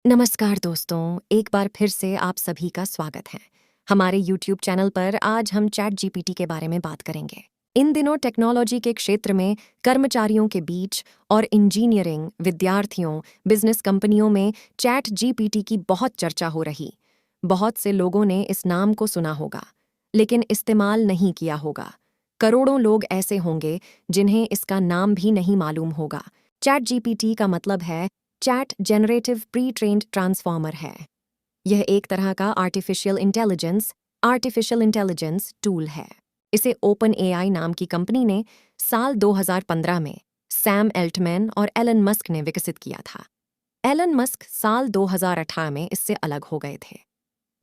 नमस्कार दोस्तों, एक बार फिर से आप सभी का स्वागत है। हमारे YouTube चैनल पर आज हम चैट जीपीटी के बारे में बात करेंगे। इन दिनों टेक्नोलॉजी के क्षेत्र में कर्मचारियों के बीच और इंजीनियरिंग, विद्यार्थियों, बिजनेस कंपनियों में चैट जीपीटी की बहुत चर्चा हो रही। बहुत से लोगों ने इस नाम को सुना होगा, लेकिन इस्तेमाल नहीं किया होगा। करोड़ों लोग ऐसे होंगे जिन्हें इसका नाम भी नहीं मालूम होगा। चैट जीपीटी का मतलब है chat generative pre trained transformer है। यह एक तरह का आर्टिफिशियल इंटेलिजेंस टूल है। इसे ओपन एआई नाम की कंपनी ने साल 2015 में सैम एल्टमैन और एलन मस्क ने विकसित किया था। एलन मस्क साल 2018 में इससे अलग हो गए थे।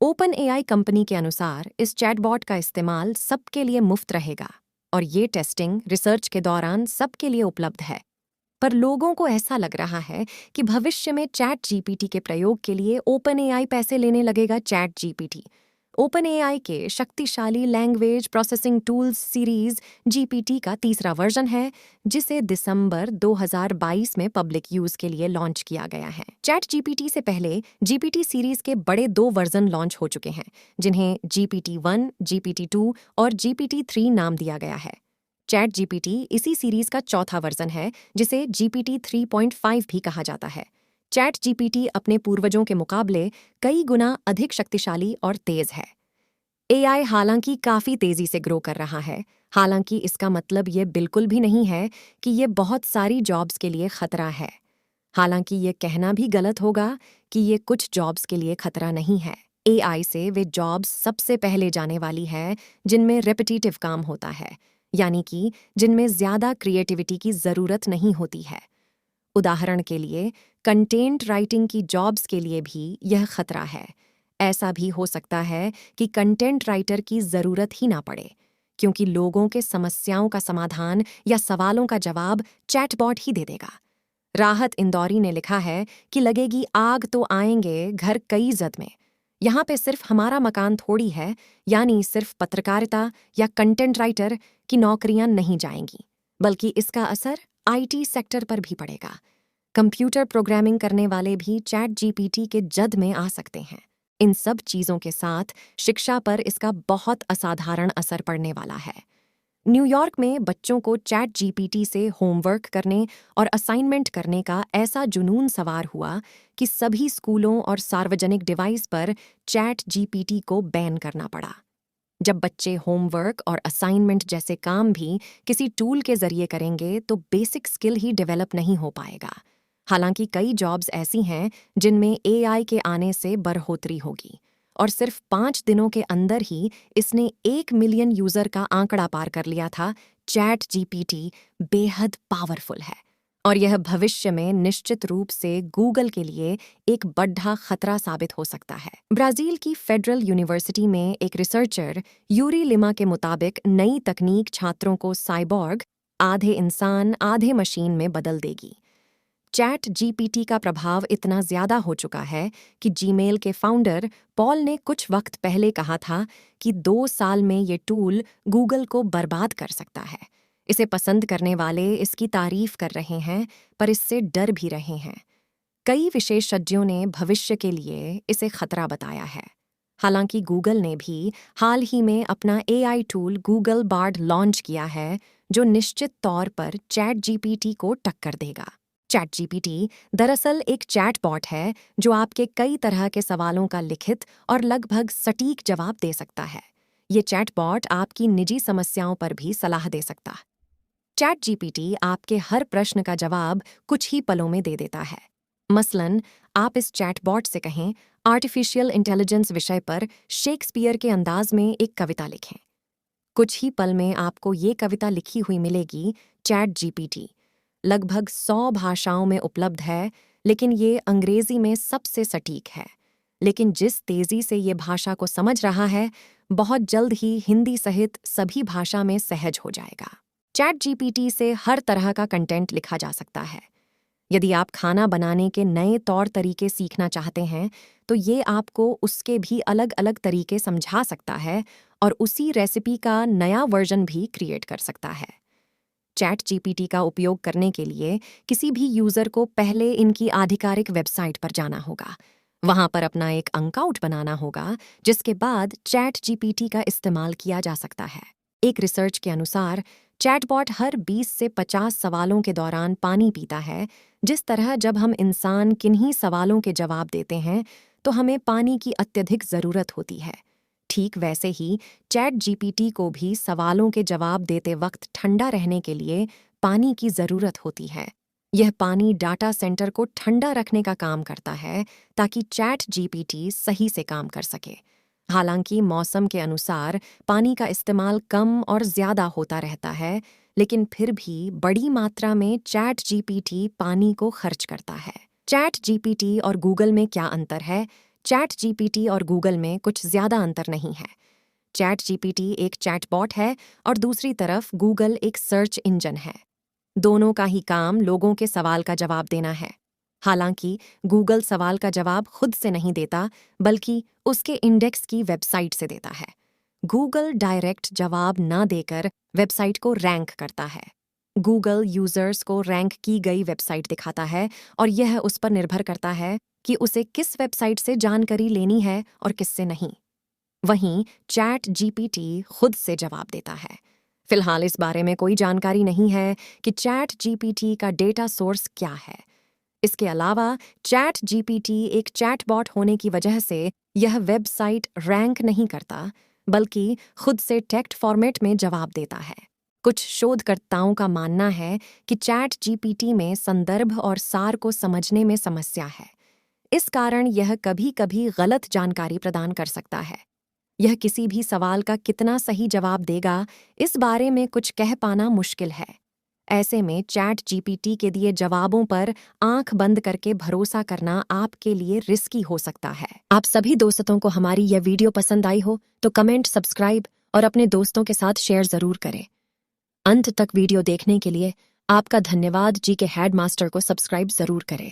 ओपन एआई कंपनी के अनुसार इस चैटबॉट का इस्तेमाल सबके लिए मुफ्त रहेगा और ये टेस्टिंग रिसर्च के दौरान सबके लिए उपलब्ध है। पर लोगों को ऐसा लग रहा है कि भविष्य में चैट जीपीटी के प्रयोग के लिए ओपन एआई पैसे लेने लगेगा। चैट जीपीटी ओपन एआई के शक्तिशाली language processing tools series GPT का तीसरा वर्जन है, जिसे दिसंबर 2022 में पब्लिक यूज के लिए लॉन्च किया गया है। चैट जीपीटी से पहले जीपीटी सीरीज के बड़े 2 वर्जन लॉन्च हो चुके हैं, जिन्हें GPT-1, GPT-2 और GPT-3 नाम दिया गया है। चैट जीपीटी इसी सीरीज का चौथा वर्जन है, जिसे GPT 3.5 भी कहा जाता है। चैट जीपीटी अपने पूर्वजों के मुकाबले कई गुना अधिक शक्तिशाली और तेज है। एआई हालांकि काफ़ी तेज़ी से ग्रो कर रहा है, हालांकि इसका मतलब ये बिल्कुल भी नहीं है कि ये बहुत सारी जॉब्स के लिए खतरा है। हालांकि ये कहना भी गलत होगा कि ये कुछ जॉब्स के लिए खतरा नहीं है। एआई से वे जॉब्स सबसे पहले जाने वाली है जिनमें रेपिटेटिव काम होता है, यानी कि जिनमें ज़्यादा क्रिएटिविटी की ज़रूरत नहीं होती है। उदाहरण के लिए कंटेंट राइटिंग की जॉब्स के लिए भी यह खतरा है। ऐसा भी हो सकता है कि कंटेंट राइटर की ज़रूरत ही ना पड़े, क्योंकि लोगों के समस्याओं का समाधान या सवालों का जवाब चैटबॉट ही दे देगा। राहत इंदौरी ने लिखा है कि लगेगी आग तो आएंगे घर कई जद में। यहाँ पे सिर्फ हमारा मकान थोड़ी है, यानी सिर्फ पत्रकारिता या कंटेंट राइटर की नौकरियां नहीं जाएंगी, बल्कि इसका असर आईटी सेक्टर पर भी पड़ेगा। कंप्यूटर प्रोग्रामिंग करने वाले भी चैट जीपीटी के जद में आ सकते हैं। इन सब चीज़ों के साथ शिक्षा पर इसका बहुत असाधारण असर पड़ने वाला है। न्यूयॉर्क में बच्चों को चैट जीपीटी से होमवर्क करने और असाइनमेंट करने का ऐसा जुनून सवार हुआ कि सभी स्कूलों और सार्वजनिक डिवाइस पर चैट जीपीटी को बैन करना पड़ा। जब बच्चे होमवर्क और असाइनमेंट जैसे काम भी किसी टूल के जरिए करेंगे तो बेसिक स्किल ही डेवलप नहीं हो पाएगा। हालांकि कई जॉब्स ऐसी हैं जिनमें एआई के आने से बढ़ोतरी होगी, और सिर्फ 5 दिनों के अंदर ही इसने 1 मिलियन यूजर का आंकड़ा पार कर लिया था। चैट जीपीटी बेहद पावरफुल है और यह भविष्य में निश्चित रूप से गूगल के लिए एक बड़ा खतरा साबित हो सकता है। ब्राजील की फेडरल यूनिवर्सिटी में एक रिसर्चर यूरी लिमा के मुताबिक नई तकनीक छात्रों को साइबॉर्ग, आधे इंसान आधे मशीन में बदल देगी। चैट जीपीटी का प्रभाव इतना ज़्यादा हो चुका है कि जीमेल के फाउंडर पॉल ने कुछ वक्त पहले कहा था कि 2 साल में ये टूल गूगल को बर्बाद कर सकता है। इसे पसंद करने वाले इसकी तारीफ कर रहे हैं, पर इससे डर भी रहे हैं। कई विशेषज्ञों ने भविष्य के लिए इसे खतरा बताया है। हालांकि गूगल ने भी हाल ही में अपना AI tool Google Bard launch किया है, जो निश्चित तौर पर चैट जीपीटी को टक्कर देगा। चैट जीपीटी दरअसल एक चैटबॉट है जो आपके कई तरह के सवालों का लिखित और लगभग सटीक जवाब दे सकता है। ये चैटबॉट आपकी निजी समस्याओं पर भी सलाह दे सकता है। चैट जीपीटी आपके हर प्रश्न का जवाब कुछ ही पलों में दे देता है। मसलन, आप इस चैटबॉट से कहें, आर्टिफिशियल इंटेलिजेंस विषय पर शेक्सपियर के अंदाज में एक कविता लिखें। कुछ ही पल में आपको ये कविता लिखी हुई मिलेगी। चैट जीपीटी लगभग 100 भाषाओं में उपलब्ध है, लेकिन ये अंग्रेजी में सबसे सटीक है। लेकिन जिस तेजी से ये भाषा को समझ रहा है, बहुत जल्द ही हिंदी सहित सभी भाषा में सहज हो जाएगा। चैट जीपीटी से हर तरह का कंटेंट लिखा जा सकता है। यदि आप खाना बनाने के नए तौर तरीके सीखना चाहते हैं, तो ये आपको उसके भी अलग अलग तरीके समझा सकता है और उसी रेसिपी का नया वर्जन भी क्रिएट कर सकता है। चैट जीपीटी का उपयोग करने के लिए किसी भी यूजर को पहले इनकी आधिकारिक वेबसाइट पर जाना होगा। वहां पर अपना एक अकाउंट बनाना होगा, जिसके बाद चैट जीपीटी का इस्तेमाल किया जा सकता है। एक रिसर्च के अनुसार चैटबॉट हर 20 से 50 सवालों के दौरान पानी पीता है। जिस तरह जब हम इंसान किन्हीं सवालों के जवाब देते हैं तो हमें पानी की अत्यधिक ज़रूरत होती है, ठीक वैसे ही चैट जीपीटी को भी सवालों के जवाब देते वक्त ठंडा रहने के लिए पानी की ज़रूरत होती है। यह पानी डाटा सेंटर को ठंडा रखने का काम करता है ताकि चैट जीपीटी सही से काम कर सके। हालांकि मौसम के अनुसार पानी का इस्तेमाल कम और ज़्यादा होता रहता है, लेकिन फिर भी बड़ी मात्रा में चैट जीपीटी पानी को खर्च करता है। चैट जीपीटी और गूगल में क्या अंतर है? चैट जीपीटी और गूगल में कुछ ज़्यादा अंतर नहीं है। चैट जीपीटी एक चैटबॉट है और दूसरी तरफ गूगल एक सर्च इंजन है। दोनों का ही काम लोगों के सवाल का जवाब देना है। हालांकि गूगल सवाल का जवाब खुद से नहीं देता, बल्कि उसके इंडेक्स की वेबसाइट से देता है। गूगल डायरेक्ट जवाब न देकर वेबसाइट को रैंक करता है। गूगल यूजर्स को रैंक की गई वेबसाइट दिखाता है और यह उस पर निर्भर करता है कि उसे किस वेबसाइट से जानकारी लेनी है और किससे नहीं। वहीं चैट जीपीटी खुद से जवाब देता है। फिलहाल इस बारे में कोई जानकारी नहीं है कि चैट जीपीटी का डेटा सोर्स क्या है। इसके अलावा चैट जीपीटी एक चैटबॉट होने की वजह से यह वेबसाइट रैंक नहीं करता, बल्कि खुद से टेक्स्ट फॉर्मेट में जवाब देता है। कुछ शोधकर्ताओं का मानना है कि चैट जीपीटी में संदर्भ और सार को समझने में समस्या है। इस कारण यह कभी-कभी गलत जानकारी प्रदान कर सकता है। यह किसी भी सवाल का कितना सही जवाब देगा, इस बारे में कुछ कह पाना मुश्किल है। ऐसे में चैट जीपीटी के दिए जवाबों पर आंख बंद करके भरोसा करना आपके लिए रिस्की हो सकता है। आप सभी दोस्तों को हमारी यह वीडियो पसंद आई हो तो कमेंट, सब्सक्राइब और अपने दोस्तों के साथ शेयर जरूर करें। अंत तक वीडियो देखने के लिए आपका धन्यवाद। जी के हेडमास्टर को सब्सक्राइब जरूर करें।